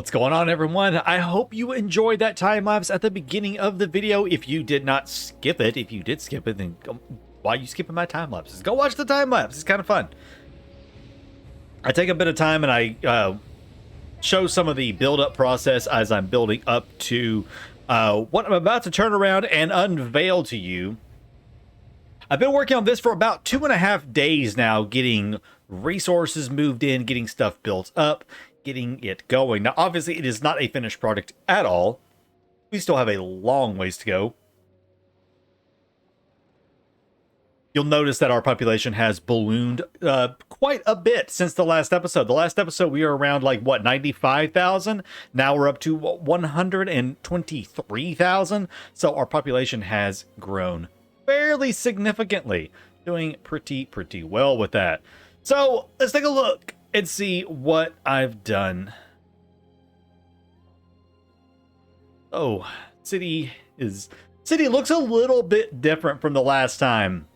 What's going on, everyone? I hope you enjoyed that time lapse at the beginning of the video. If you did not skip it, if you did skip it, then why are you skipping my time lapses? Go watch the time lapse. It's kind of fun. I take a bit of time and I show some of the build-up process as I'm building up to what I'm about to turn around and unveil to you. I've been working on this for about 2.5 days now, getting resources moved in, getting stuff built up, getting it going. Now, obviously, it is not a finished product at all. We still have a long ways to go. You'll notice that our population has ballooned quite a bit since the last episode. The last episode, we were around, like, what, 95,000? Now we're up to 123,000. So our population has grown fairly significantly. Doing pretty well with that. So let's take a look and see what I've done. Oh, city looks a little bit different from the last time.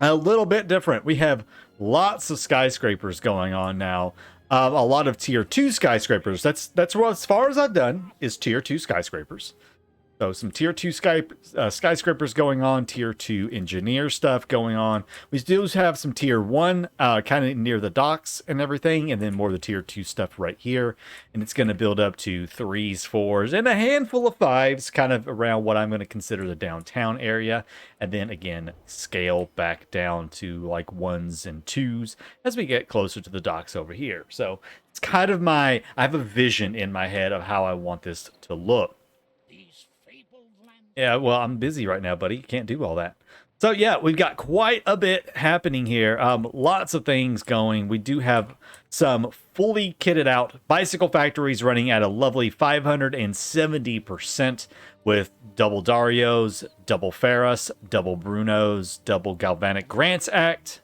A little bit different. We have lots of skyscrapers going on now. A lot of tier 2 skyscrapers. That's what, as far as I've done, is tier 2 skyscrapers. So some tier 2 skyscrapers going on, tier 2 engineer stuff going on. We do have some tier 1 kind of near the docks and everything, and then more of the tier 2 stuff right here. And it's going to build up to 3s, 4s, and a handful of 5s kind of around what I'm going to consider the downtown area. And then again, scale back down to like 1s and 2s as we get closer to the docks over here. So it's kind of I have a vision in my head of how I want this to look. Yeah, well, I'm busy right now, buddy. Can't do all that. So, yeah, we've got quite a bit happening here. Lots of things going. We do have some fully kitted out bicycle factories running at a lovely 570% with double Darios, double Ferris, double Brunos, double Galvanic Grants Act,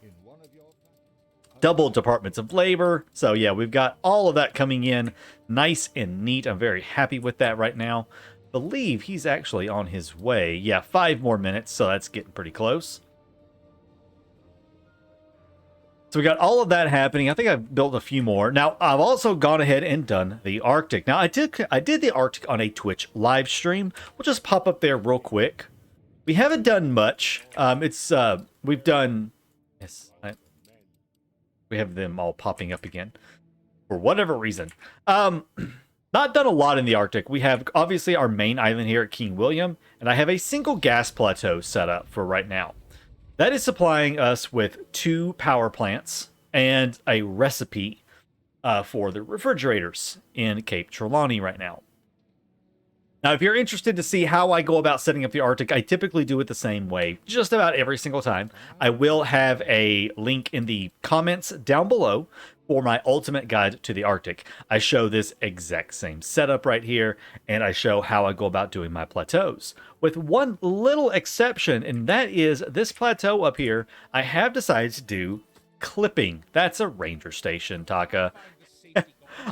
double Departments of Labor. So, yeah, we've got all of that coming in nice and neat. I'm very happy with that right now. Believe he's actually on his way. Yeah, 5 more minutes, so that's getting pretty close. So we got all of that happening. I think I've built a few more. Now, I've also gone ahead and done the Arctic. Now, I did the Arctic on a Twitch live stream. We'll just pop up there real quick. We haven't done much. We've done... Yes, we have them all popping up again for whatever reason. Not done a lot in the Arctic. We have, obviously, our main island here at King William, and I have a single gas plateau set up for right now. That is supplying us with 2 power plants and a recipe for the refrigerators in Cape Trelawney right now. Now, if you're interested to see how I go about setting up the Arctic, I typically do it the same way, just about every single time. I will have a link in the comments down below for my ultimate guide to the Arctic. I show this exact same setup right here, and I show how I go about doing my plateaus. With one little exception, and that is this plateau up here, I have decided to do clipping. That's a ranger station, Taka.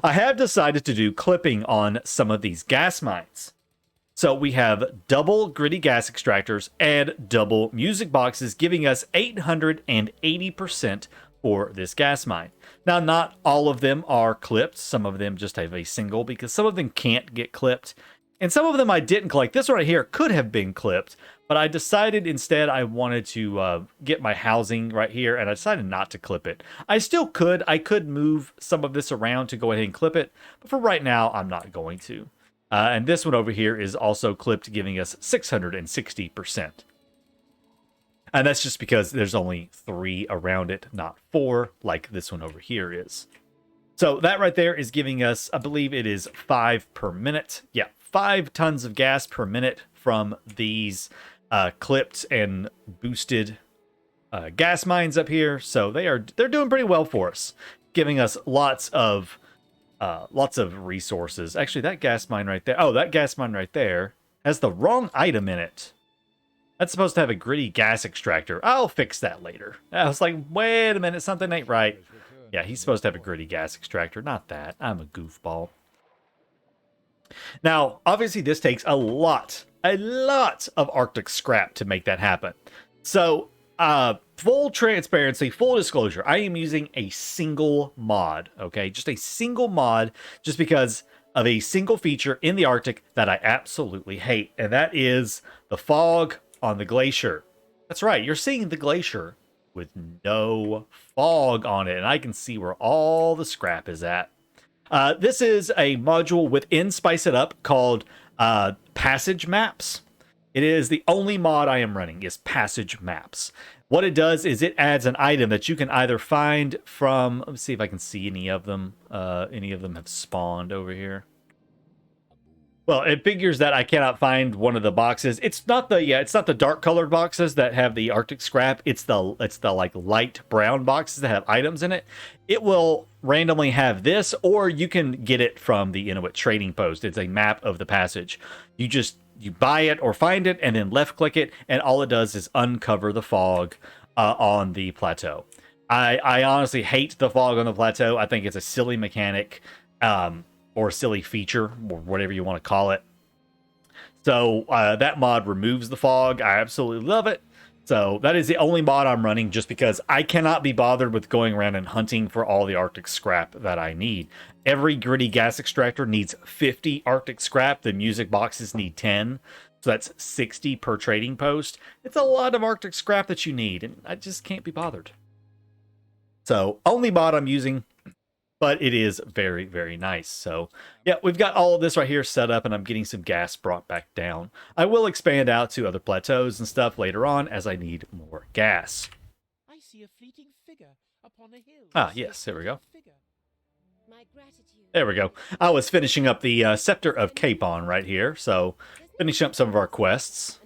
I have decided to do clipping on some of these gas mines. So we have double gritty gas extractors and double music boxes, giving us 880% for this gas mine. Now, not all of them are clipped. Some of them just have a single because some of them can't get clipped. And some of them I didn't collect. This one right here could have been clipped, but I decided instead I wanted to get my housing right here, and I decided not to clip it. I still could. I could move some of this around to go ahead and clip it, but for right now, I'm not going to. And this one over here is also clipped, giving us 660%. And that's just because there's only 3 around it, not 4, like this one over here is. So that right there is giving us, I believe it is 5 per minute. Yeah, 5 tons of gas per minute from these clipped and boosted gas mines up here. So they're doing pretty well for us, giving us lots of resources. Actually, that gas mine right there. Oh, that gas mine right there has the wrong item in it. That's supposed to have a gritty gas extractor. I'll fix that later. I was like, wait a minute, something ain't right. Yeah, he's supposed to have a gritty gas extractor, not that. I'm a goofball. Now, obviously, this takes a lot of Arctic scrap to make that happen. So, full transparency, full disclosure, I am using a single mod, okay? Just a single mod, just because of a single feature in the Arctic that I absolutely hate, and that is the fog on the glacier. That's right, you're seeing the glacier with no fog on it, and I can see where all the scrap is at. This is a module within Spice It Up called Passage Maps. It is the only mod I am running is Passage Maps. What it does is it adds an item that you can either find from, let me see if I can see any of them. Any of them have spawned over here. Well, it figures that I cannot find one of the boxes. It's not the dark colored boxes that have the Arctic scrap. It's the like light brown boxes that have items in it. It will randomly have this, or you can get it from the Inuit trading post. It's a map of the passage. You buy it or find it and then left click it, and all it does is uncover the fog on the plateau. I honestly hate the fog on the plateau. I think it's a silly mechanic. Or silly feature, or whatever you want to call it. So that mod removes the fog. I absolutely love it. So that is the only mod I'm running, just because I cannot be bothered with going around and hunting for all the Arctic scrap that I need. Every gritty gas extractor needs 50 Arctic scrap. The music boxes need 10. So that's 60 per trading post. It's a lot of Arctic scrap that you need, and I just can't be bothered. So only mod I'm using, but it is very, very nice. So yeah, we've got all of this right here set up, and I'm getting some gas brought back down. I will expand out to other plateaus and stuff later on as I need more gas. I see a fleeting figure upon a hill. Ah, yes, there we go. There we go. I was finishing up the Scepter of Capon right here, so finishing up some of our quests.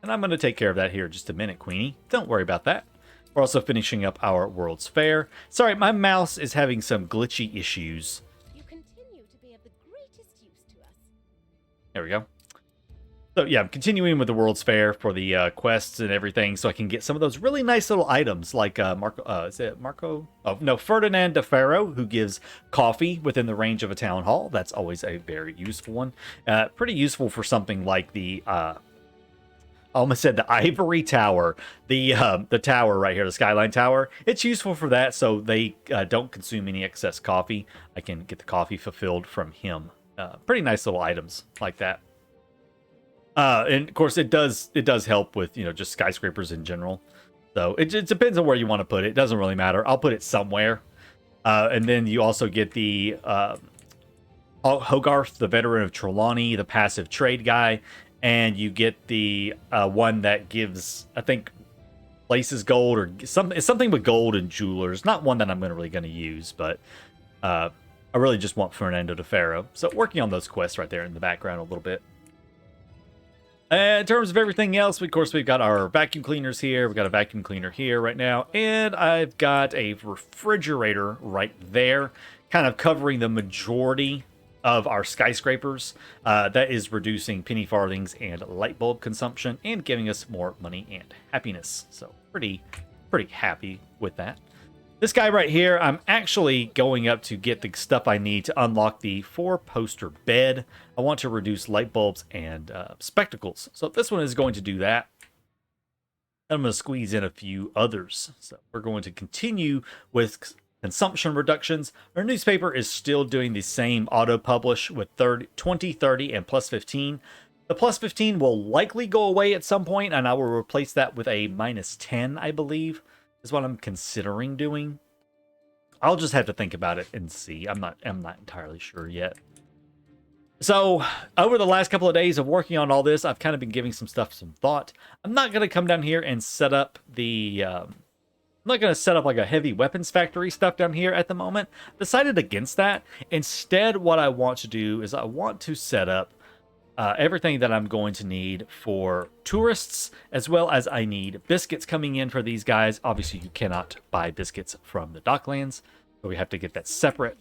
And I'm going to take care of that here in just a minute, Queenie. Don't worry about that. We're also finishing up our World's Fair. Sorry, my mouse is having some glitchy issues. You continue to be of the greatest use to us. There we go. So yeah, I'm continuing with the World's Fair for the quests and everything, so I can get some of those really nice little items like is it Marco? Oh no, Ferdinand de Faro, who gives coffee within the range of a town hall. That's always a very useful one. Pretty useful for something like the I almost said the Ivory Tower, the tower right here, the Skyline Tower. It's useful for that, so they don't consume any excess coffee. I can get the coffee fulfilled from him. Pretty nice little items like that. And of course, it does help with just skyscrapers in general. So it depends on where you want to put it. It doesn't really matter. I'll put it somewhere. And then you also get the Hogarth, the veteran of Trelawney, the passive trade guy. And you get the one that gives, I think, places gold or something with gold and jewelers. Not one that I'm really going to use, but I really just want Fernando de Faro. So working on those quests right there in the background a little bit. In terms of everything else, of course, we've got our vacuum cleaners here. We've got a vacuum cleaner here right now. And I've got a refrigerator right there, kind of covering the majority of our skyscrapers. That is reducing penny farthings and light bulb consumption and giving us more money and happiness. So pretty happy with that. This guy right here, I'm actually going up to get the stuff I need to unlock the 4-poster bed. I want to reduce light bulbs and spectacles. So this one is going to do that. I'm going to squeeze in a few others. So we're going to continue with consumption reductions. Our newspaper is still doing the same auto-publish with 20, 30, and plus 15. The plus 15 will likely go away at some point, and I will replace that with a minus 10, I believe, is what I'm considering doing. I'll just have to think about it and see. I'm not entirely sure yet. So, over the last couple of days of working on all this, I've kind of been giving some stuff some thought. I'm not going to come down here and set up the... I'm not going to set up like a heavy weapons factory stuff down here at the moment. Decided against that. Instead, what I want to do is I want to set up everything that I'm going to need for tourists, as well as I need biscuits coming in for these guys. Obviously, you cannot buy biscuits from the Docklands, so we have to get that separate.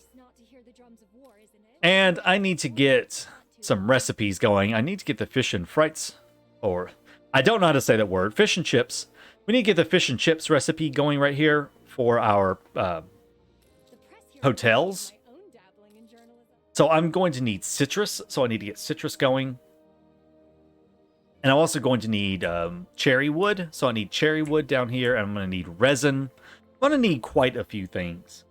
And I need to get some recipes going. I need to get the fish and frites, or I don't know how to say that word, fish and chips. We need to get the fish and chips recipe going right here for our hotels. So I'm going to need citrus, so I need to get citrus going. And I'm also going to need cherry wood, so I need cherry wood down here, and I'm going to need resin. I'm going to need quite a few things.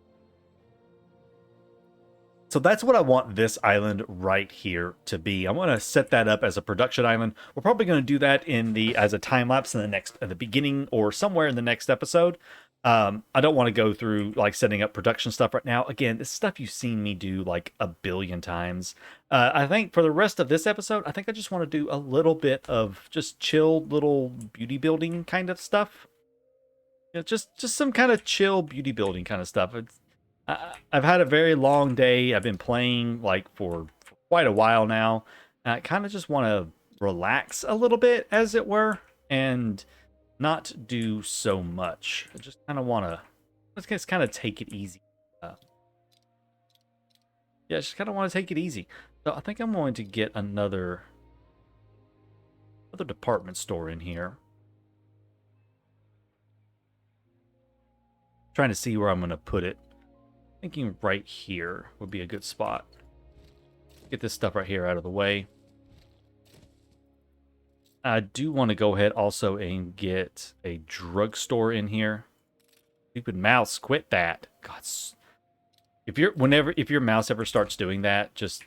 So that's what I want this island right here to be. I want to set that up as a production island. We're probably going to do that as a time lapse in the beginning or somewhere in the next episode. I don't want to go through like setting up production stuff right now. Again, this stuff you've seen me do like a billion times. I think for the rest of this episode, I think I just want to do a little bit of just chill little beauty building kind of stuff. You know, just some kind of chill beauty building kind of stuff. I've had a very long day. I've been playing like for quite a while now. I kind of just want to relax a little bit, as it were, and not do so much. I just kind of want to let's kind of take it easy. Yeah, just kind of want to take it easy. So I think I'm going to get another department store in here. Trying to see where I'm going to put it. Thinking right here would be a good spot. Get this stuff right here out of the way. I do want to go ahead also and get a drugstore in here. Stupid mouse, quit that. God, if your mouse ever starts doing that, the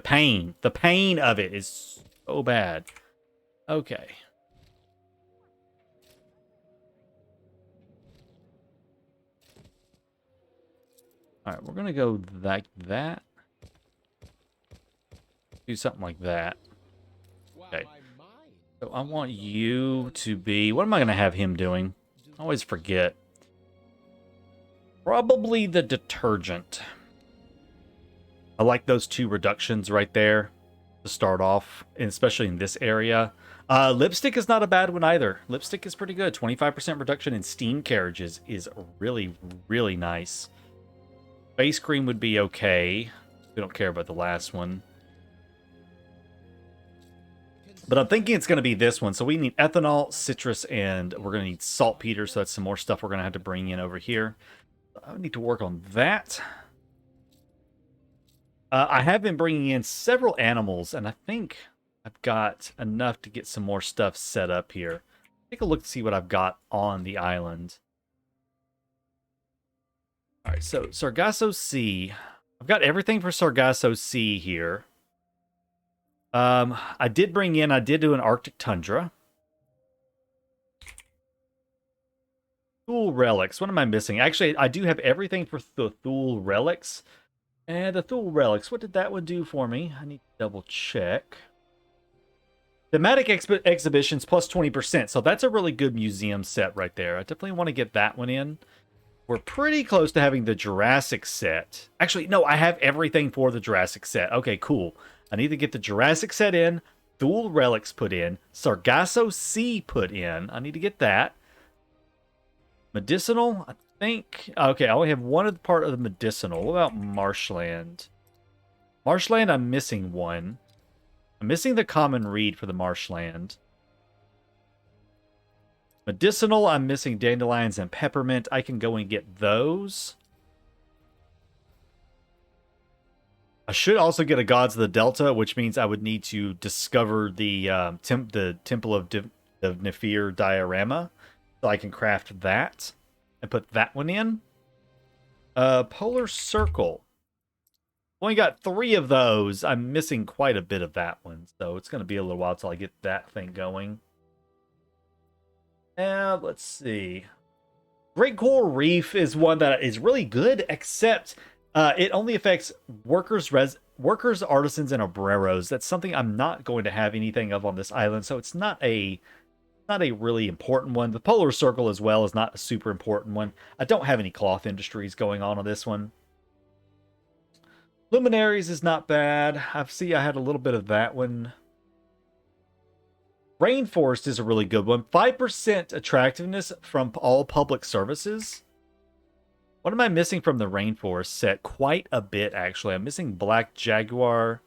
pain of it is so bad. Okay. All right, we're gonna go like that. Do something like that. Okay. So I want you to be... What am I going to have him doing? I always forget. Probably the detergent. I like those 2 reductions right there to start off, and especially in this area. Lipstick is not a bad one either. Lipstick is pretty good. 25% reduction in steam carriages is really, really nice. Face cream would be okay. We don't care about the last one. But I'm thinking it's going to be this one. So we need ethanol, citrus, and we're going to need saltpeter. So that's some more stuff we're going to have to bring in over here. I need to work on that. I have been bringing in several animals, and I think I've got enough to get some more stuff set up here. Take a look to see what I've got on the island. All right, so Sargasso Sea. I've got everything for Sargasso Sea here. I did do an Arctic Tundra. Thule Relics. What am I missing? Actually, I do have everything for the Thule Relics. And the Thule Relics, what did that one do for me? I need to double check. Thematic exhibitions plus 20%. So that's a really good museum set right there. I definitely want to get that one in. We're pretty close to having the Jurassic set. Actually, no, I have everything for the Jurassic set. Okay, cool. I need to get the Jurassic set in, Thule Relics put in, Sargasso Sea put in. I need to get that. Medicinal, I think. Okay, I only have one of the part of the medicinal. What about marshland? Marshland, I'm missing one. I'm missing the common reed for the marshland. Medicinal, I'm missing dandelions and peppermint. I can go and get those. I should also get a Gods of the Delta, which means I would need to discover the Temple of Nefer diorama, so I can craft that and put that one in. Polar Circle. Only got 3 of those. I'm missing quite a bit of that one, so it's going to be a little while till I get that thing going. Let's see. Great Coral Reef is one that is really good, except it only affects workers, artisans, and obreros. That's something I'm not going to have anything of on this island, so it's not a really important one. The Polar Circle as well is not a super important one. I don't have any cloth industries going on this one. Luminaries is not bad. I had a little bit of that one. Rainforest is a really good one. 5% attractiveness from all public services. What am I missing from the Rainforest set? Quite a bit, actually. I'm missing Black Jaguar,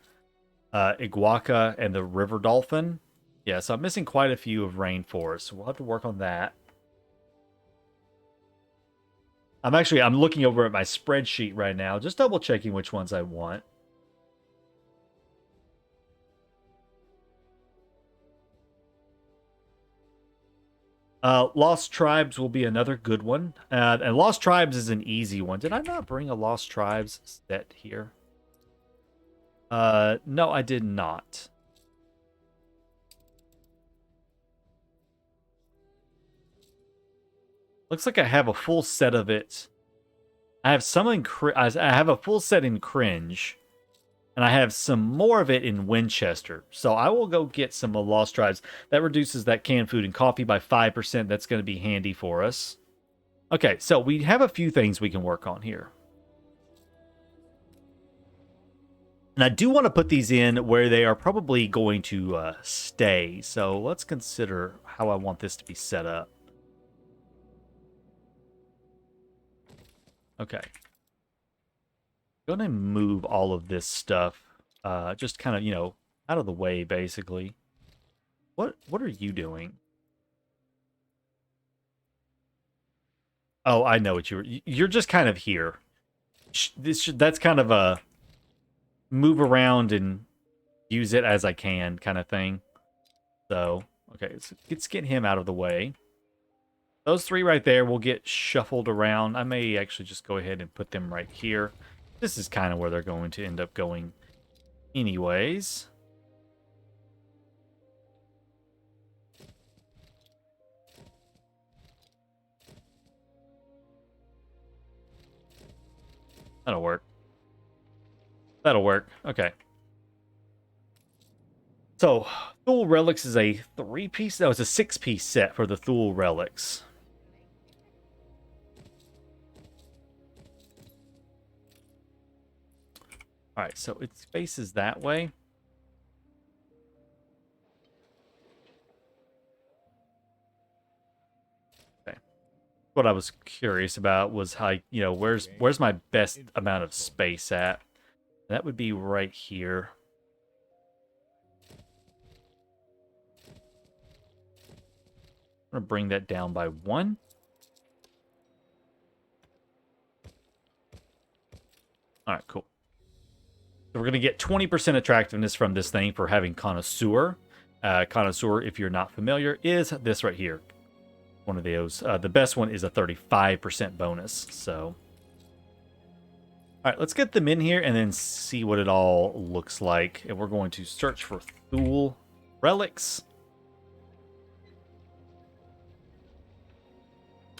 Iguaca, and the River Dolphin. Yeah, so I'm missing quite a few of Rainforest. We'll have to work on that. I'm looking over at my spreadsheet right now, just double checking which ones I want. Lost Tribes will be another good one. And Lost Tribes is an easy one. Did I not bring a Lost Tribes set here? No, I did not. Looks like I have a full set of it. I have some in I have a full set in Cringe, and I have some more of it in Winchester. So I will go get some of Lost Tribes. That reduces that canned food and coffee by 5%. That's going to be handy for us. Okay, so we have a few things we can work on here. And I do want to put these in where they are probably going to stay. So let's consider how I want this to be set up. Okay. I'm going to move all of this stuff just kind of, out of the way, basically. What are you doing? Oh, I know what you're just kind of here. That's kind of a move around and use it as I can kind of thing. So, okay, let's get him out of the way. Those three right there will get shuffled around. I may actually just go ahead and put them right here. This is kind of where they're going to end up going anyways. That'll work. That'll work. Okay. So, Thule Relics is a 3-piece. No, it's a 6-piece set for the Thule Relics. Alright, so it faces that way. Okay. What I was curious about was how, where's my best amount of space at? That would be right here. I'm going to bring that down by 1. Alright, cool. So we're going to get 20% attractiveness from this thing for having Connoisseur. Connoisseur, if you're not familiar, is this right here. One of those. The best one is a 35% bonus. So, all right, let's get them in here and then see what it all looks like. And we're going to search for Thule Relics.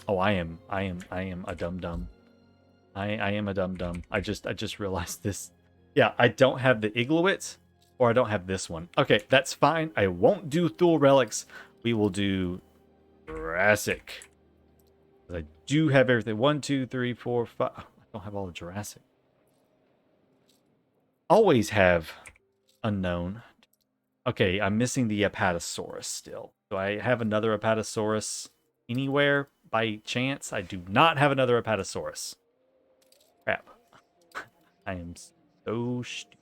Oh, I am a dum-dum. I am a dum-dum. I just realized this. Yeah, I don't have the Igluit, or I don't have this one. Okay, that's fine. I won't do Thule Relics. We will do Jurassic. I do have everything. 1, 2, 3, 4, 5. I don't have all the Jurassic. Always have unknown. Okay, I'm missing the Apatosaurus still. Do I have another Apatosaurus anywhere by chance? I do not have another Apatosaurus. Crap. I am so stupid.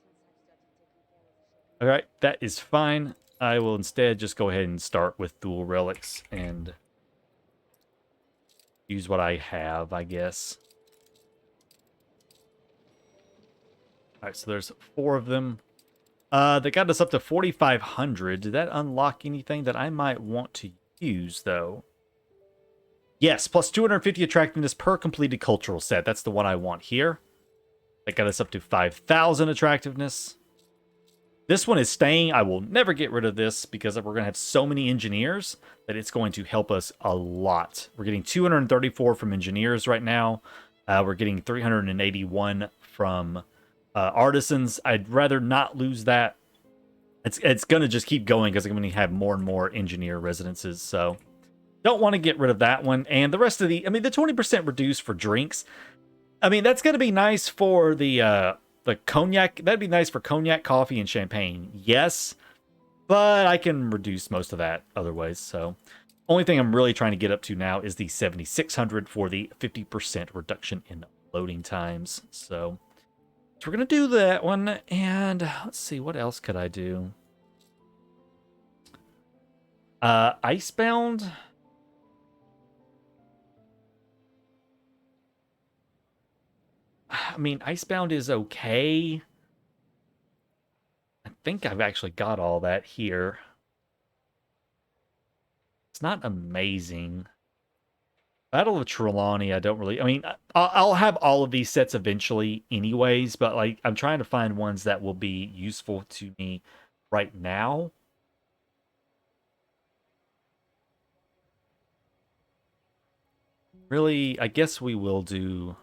Alright, that is fine. I will instead just go ahead and start with Thule Relics and use what I have, I guess. Alright, so there's 4 of them. They got us up to 4,500. Did that unlock anything that I might want to use, though? Yes, plus 250 attractiveness per completed cultural set. That's the one I want here. That got us up to 5,000 attractiveness. This one is staying. I will never get rid of this because we're going to have so many engineers that it's going to help us a lot. We're getting 234 from engineers right now. We're getting 381 from artisans. I'd rather not lose that. It's going to just keep going because I'm going to have more and more engineer residences. So don't want to get rid of that one. And the rest of the 20% reduced for drinks. That's going to be nice for the cognac. That'd be nice for cognac, coffee, and champagne. Yes, but I can reduce most of that other ways. So only thing I'm really trying to get up to now is the 7,600 for the 50% reduction in loading times. So we're going to do that one. And let's see, what else could I do? Icebound. Icebound is okay. I think I've actually got all that here. It's not amazing. Battle of Trelawney, I don't really... I mean, I'll have all of these sets eventually anyways, but like I'm trying to find ones that will be useful to me right now. Really, I guess we will do,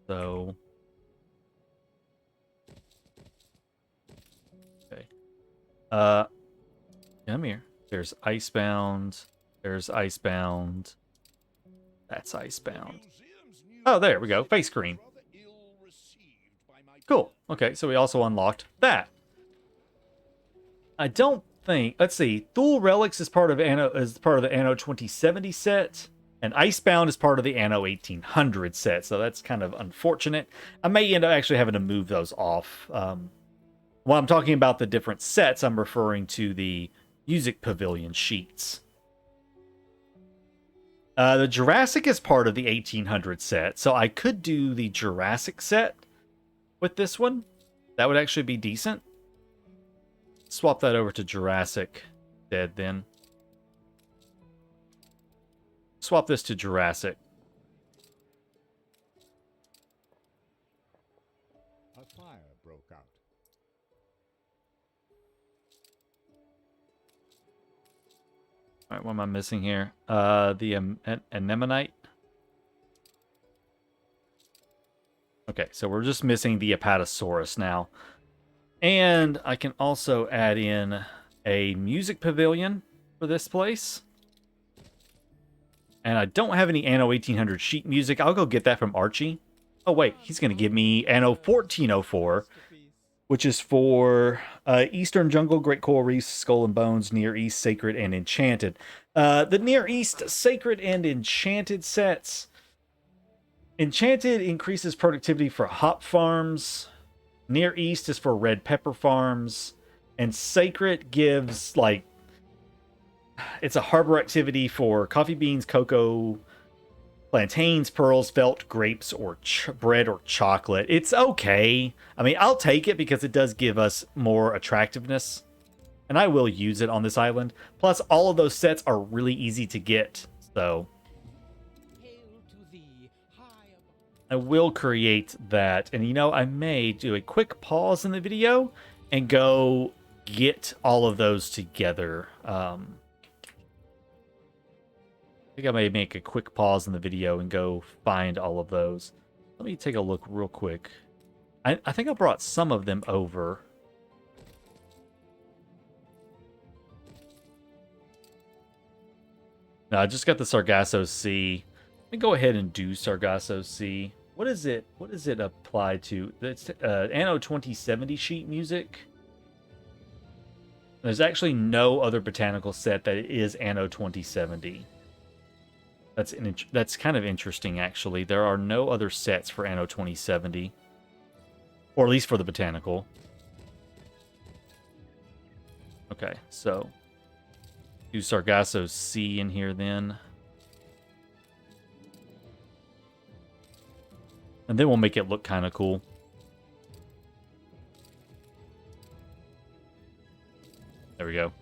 though. Okay. Come here. There's Icebound. There's Icebound. That's Icebound. Oh, there we go. Face cream. Cool. Okay, so we also unlocked that. I don't think... Let's see. Thule Relics is part of Anno, is part of the Anno 2070 set, and Icebound is part of the Anno 1800 set, so that's kind of unfortunate. I may end up actually having to move those off. When I'm talking about the different sets, I'm referring to the Music Pavilion sheets. The Jurassic is part of the 1800 set, so I could do the Jurassic set with this one. That would actually be decent. Swap that over to Jurassic dead then. Swap this to Jurassic. A fire broke out. All right, what am I missing here? The anemonite. Okay, so we're just missing the Apatosaurus now. And I can also add in a music pavilion for this place. And I don't have any Anno 1800 sheet music. I'll go get that from Archie. Oh, wait, he's going to give me Anno 1404, which is for Eastern Jungle, Great Coral Reefs, Skull and Bones, Near East, Sacred, and Enchanted. The Near East, Sacred, and Enchanted sets. Enchanted increases productivity for hop farms. Near East is for red pepper farms. And Sacred gives, like, it's a harbor activity for coffee beans, cocoa, plantains, pearls, felt, grapes, or bread or chocolate. It's okay. I mean, I'll take it because it does give us more attractiveness. And I will use it on this island. Plus, all of those sets are really easy to get. So I will create that. And, you know, I may do a quick pause in the video and go get all of those together. I think I may make a quick pause in the video and go find all of those. Let me take a look real quick. I think I brought some of them over. No, I just got the Sargasso Sea. Let me go ahead and do Sargasso Sea. What is it? What does it apply to? It's Anno 2070 sheet music. There's actually no other botanical set that is Anno 2070. That's kind of interesting, actually. There are no other sets for Anno 2070. Or at least for the botanical. Okay, so do Sargasso Sea in here then. And then we'll make it look kind of cool. There we go.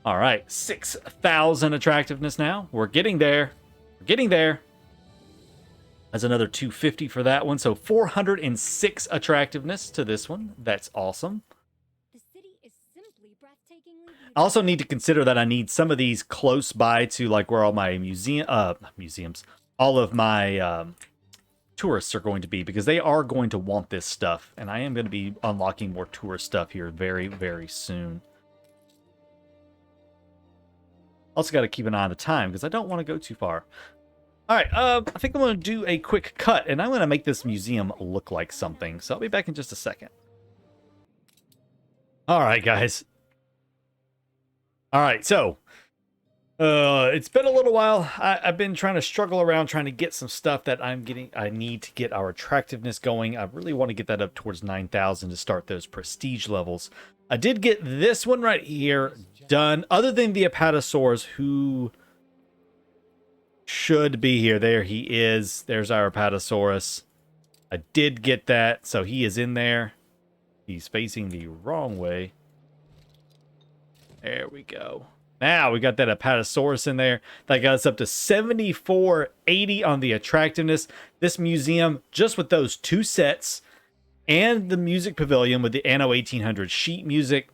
All right, 6,000 attractiveness now. We're getting there. We're getting there. That's another 250 for that one. So 406 attractiveness to this one. That's awesome. The city is simply breathtakingly beautiful. I also need to consider that I need some of these close by to like where all my museums, all of my tourists are going to be, because they are going to want this stuff. And I am going to be unlocking more tourist stuff here very, very soon. Also got to keep an eye on the time because I don't want to go too far. All right, I think I'm going to do a quick cut, and I'm going to make this museum look like something. So I'll be back in just a second. All right, guys. All right, so it's been a little while. I've been trying to struggle around trying to get some stuff that I need to get our attractiveness going. I really want to get that up towards 9,000 to start those prestige levels. I did get this one right here done, other than the Apatosaurus, who should be here. There he is. There's our Apatosaurus. I did get that, so he is in there. He's facing the wrong way. There we go. Now we got that Apatosaurus in there. That got us up to 7480 on the attractiveness. This museum, just with those two sets and the music pavilion with the Anno 1800 sheet music,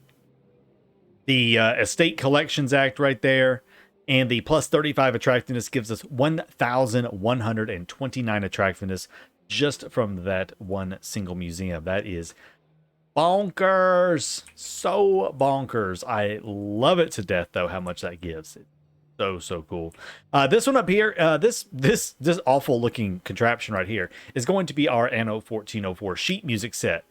the Estate Collections Act right there, and the plus 35 attractiveness gives us 1,129 attractiveness just from that one single museum. That is bonkers. So bonkers. I love it to death, though, how much that gives. So cool. This one up here, this awful looking contraption right here is going to be our Anno 1404 sheet music set.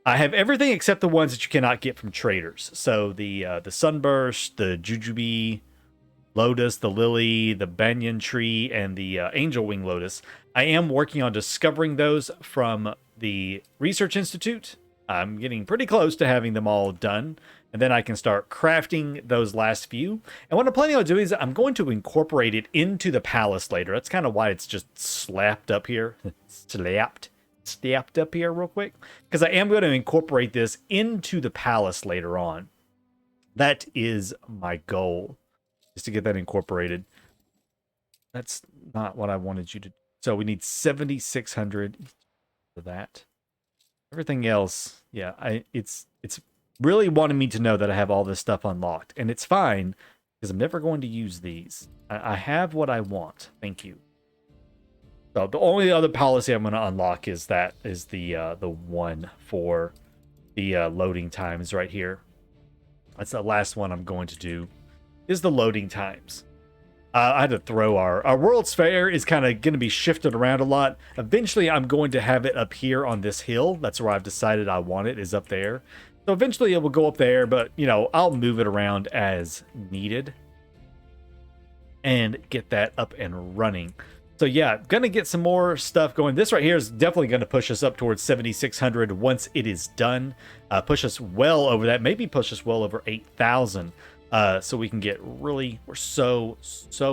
I have everything except the ones that you cannot get from traders. So the Sunburst, the Jujube Lotus, the Lily, the Banyan Tree, and the Angel Wing Lotus. I am working on discovering those from the Research Institute. I'm getting pretty close to having them all done, and then I can start crafting those last few. And what I'm planning on doing is I'm going to incorporate it into the palace later. That's kind of why it's just slapped up here. slapped up here real quick, because I am going to incorporate this into the palace later on. That is my goal, is to get that incorporated. That's not what I wanted you to do. So we need 7,600 for that. Everything else, yeah, it's really wanting me to know that I have all this stuff unlocked, and it's fine because I'm never going to use these. I have what I want. Thank you. So the only other policy I'm going to unlock is the one for the loading times right here. That's the last one I'm going to do, is the loading times. I had to throw our World's Fair is kind of going to be shifted around a lot. Eventually, I'm going to have it up here on this hill. That's where I've decided I want it, is up there. So eventually it will go up there, but, you know, I'll move it around as needed and get that up and running. So yeah, going to get some more stuff going. This right here is definitely going to push us up towards 7,600 once it is done. Push us well over that, maybe push us well over 8,000. So we can get we're so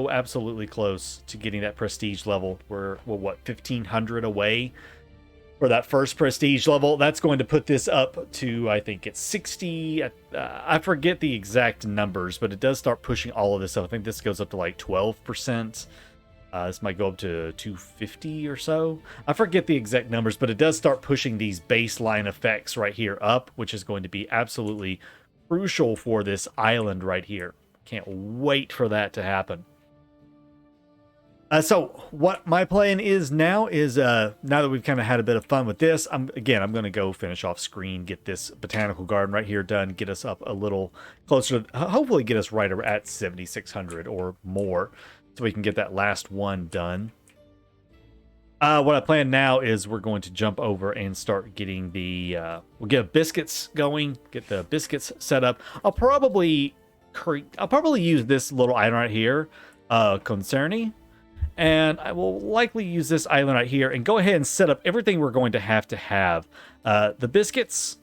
absolutely close to getting that prestige level. We're what, 1,500 away for that first prestige level. That's going to put this up to, I think it's 60. I forget the exact numbers, but it does start pushing all of this up. I think this goes up to like 12%. This might go up to 250 or so. I forget the exact numbers, but it does start pushing these baseline effects right here up, which is going to be absolutely crucial for this island right here. Can't wait for that to happen. So what my plan is now is, now that we've kind of had a bit of fun with this, I'm going to go finish off screen, get this botanical garden right here done, get us up a little closer to, hopefully get us right at 7,600 or more, so we can get that last one done. What I plan now is we're going to jump over and start getting the, we'll get biscuits going, get the biscuits set up. I'll probably use this little item right here, concerning, and I will likely use this island right here and go ahead and set up everything we're going to have. The biscuits,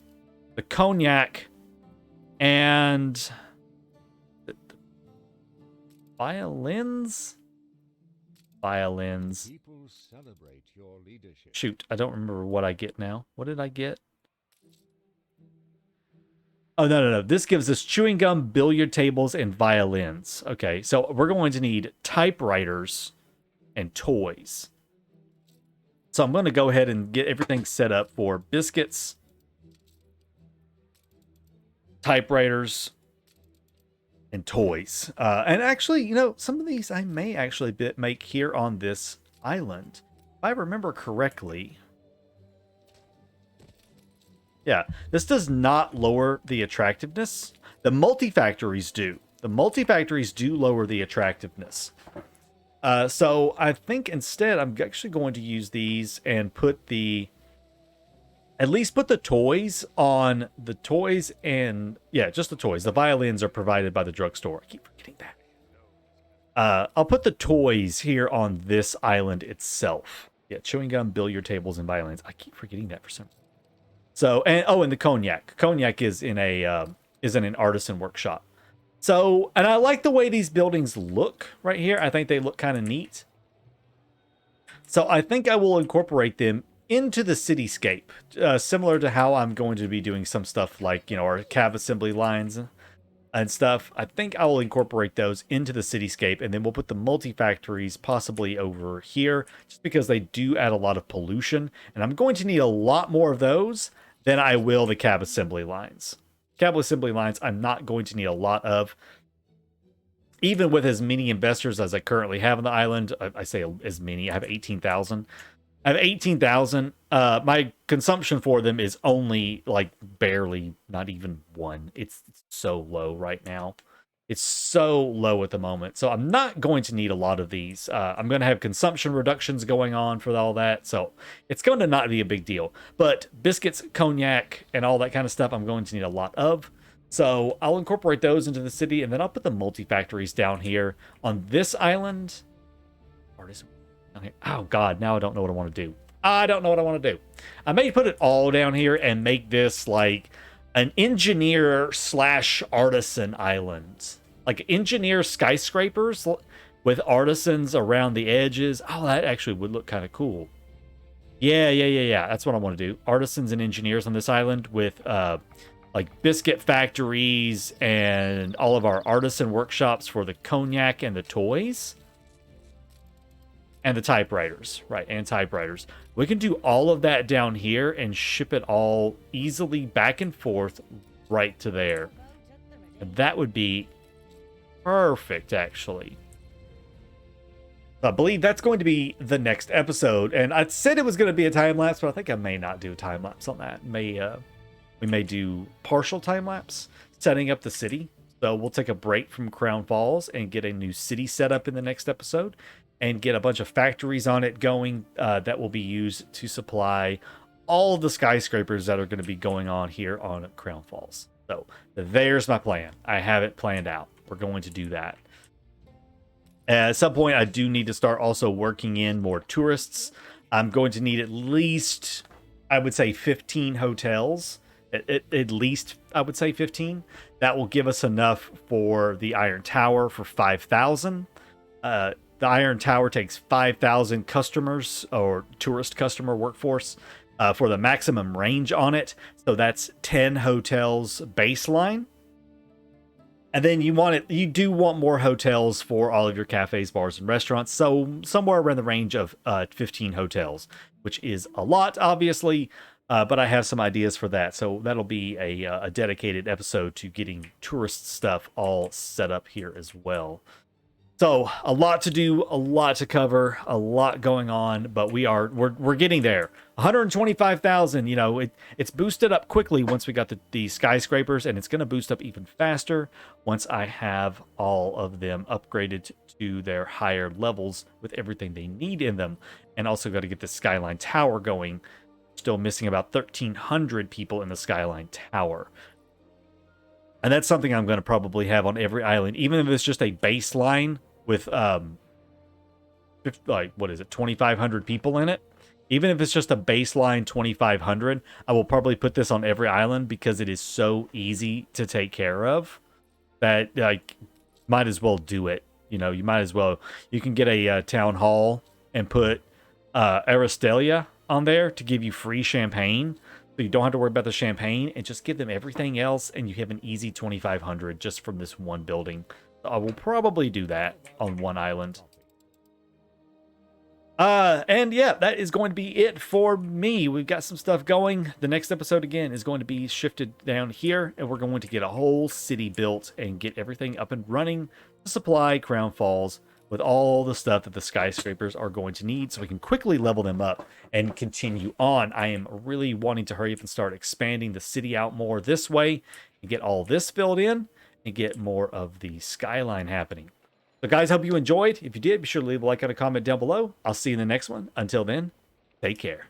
the cognac, and the violins. People celebrate your leadership. Shoot, I don't remember what I get now. What did I get? Oh, no. This gives us chewing gum, billiard tables, and violins. Okay, so we're going to need typewriters and toys. So I'm going to go ahead and get everything set up for biscuits, typewriters, and toys. And actually, you know, some of these I may actually make here on this island, if I remember correctly. Yeah, this does not lower the attractiveness. The multi-factories do. The multi-factories do lower the attractiveness. So I think instead I'm actually going to use these and at least put the toys on the toys, and yeah, just the toys. The violins are provided by the drugstore. I keep forgetting that. I'll put the toys here on this island itself. Yeah, chewing gum, billiard tables, and violins. I keep forgetting that for some reason. So, and the cognac. Cognac is in an artisan workshop. So, and I like the way these buildings look right here. I think they look kind of neat. So I think I will incorporate them into the cityscape, similar to how I'm going to be doing some stuff like, you know, our cab assembly lines. and stuff. I think I will incorporate those into the cityscape, and then we'll put the multi-factories possibly over here, just because they do add a lot of pollution, and I'm going to need a lot more of those than I will the cab assembly lines. Cab assembly lines I'm not going to need a lot of. Even with as many investors as I currently have on the island, I say as many, I have 18,000. I have 18,000. My consumption for them is only like barely, not even one. It's so low right now. It's so low at the moment. So I'm not going to need a lot of these. I'm going to have consumption reductions going on for all that. So it's going to not be a big deal. But biscuits, cognac, and all that kind of stuff, I'm going to need a lot of. So I'll incorporate those into the city, and then I'll put the multi-factories down here on this island. Artisan. Okay. Oh, God, now I don't know what I want to do. I don't know what I want to do. I may put it all down here and make this like an engineer / artisan island. Like engineer skyscrapers with artisans around the edges. Oh, that actually would look kind of cool. Yeah. That's what I want to do. Artisans and engineers on this island with like biscuit factories and all of our artisan workshops for the cognac and the toys. And the typewriters, right? And typewriters. We can do all of that down here and ship it all easily back and forth right to there. And that would be perfect, actually. I believe that's going to be the next episode. And I said it was going to be a time lapse, but I think I may not do a time lapse on that. We may do partial time lapse, setting up the city. So we'll take a break from Crown Falls and get a new city set up in the next episode, and get a bunch of factories on it going that will be used to supply all of the skyscrapers that are going to be going on here on Crown Falls. So there's my plan. I have it planned out. We're going to do that. At some point, I do need to start also working in more tourists. I'm going to need at least, I would say, 15 hotels. At least, I would say 15. That will give us enough for the Iron Tower for 5,000. The Iron Tower takes 5,000 customers or tourist customer workforce for the maximum range on it. So that's 10 hotels baseline. And then you do want more hotels for all of your cafes, bars, and restaurants. So somewhere around the range of 15 hotels, which is a lot, obviously. But I have some ideas for that. So that'll be a dedicated episode to getting tourist stuff all set up here as well. So a lot to do, a lot to cover, a lot going on, but we're getting there. 125,000, it's boosted up quickly once we got the skyscrapers, and it's going to boost up even faster once I have all of them upgraded to their higher levels with everything they need in them. And also got to get the Skyline Tower going. Still missing about 1,300 people in the Skyline Tower. And that's something I'm going to probably have on every island, even if it's just a baseline with, 2,500 people in it. Even if it's just a baseline 2,500, I will probably put this on every island because it is so easy to take care of that, might as well do it. You might as well. You can get a town hall and put Aristelia on there to give you free champagne. So you don't have to worry about the champagne, and just give them everything else, and you have an easy 2,500 just from this one building. So I will probably do that on one island. And yeah, that is going to be it for me. We've got some stuff going. The next episode, again, is going to be shifted down here, and we're going to get a whole city built and get everything up and running to supply Crown Falls with all the stuff that the skyscrapers are going to need, so we can quickly level them up and continue on. I am really wanting to hurry up and start expanding the city out more this way and get all this filled in and get more of the skyline happening. So guys, hope you enjoyed. If you did, be sure to leave a like and a comment down below. I'll see you in the next one. Until then, take care.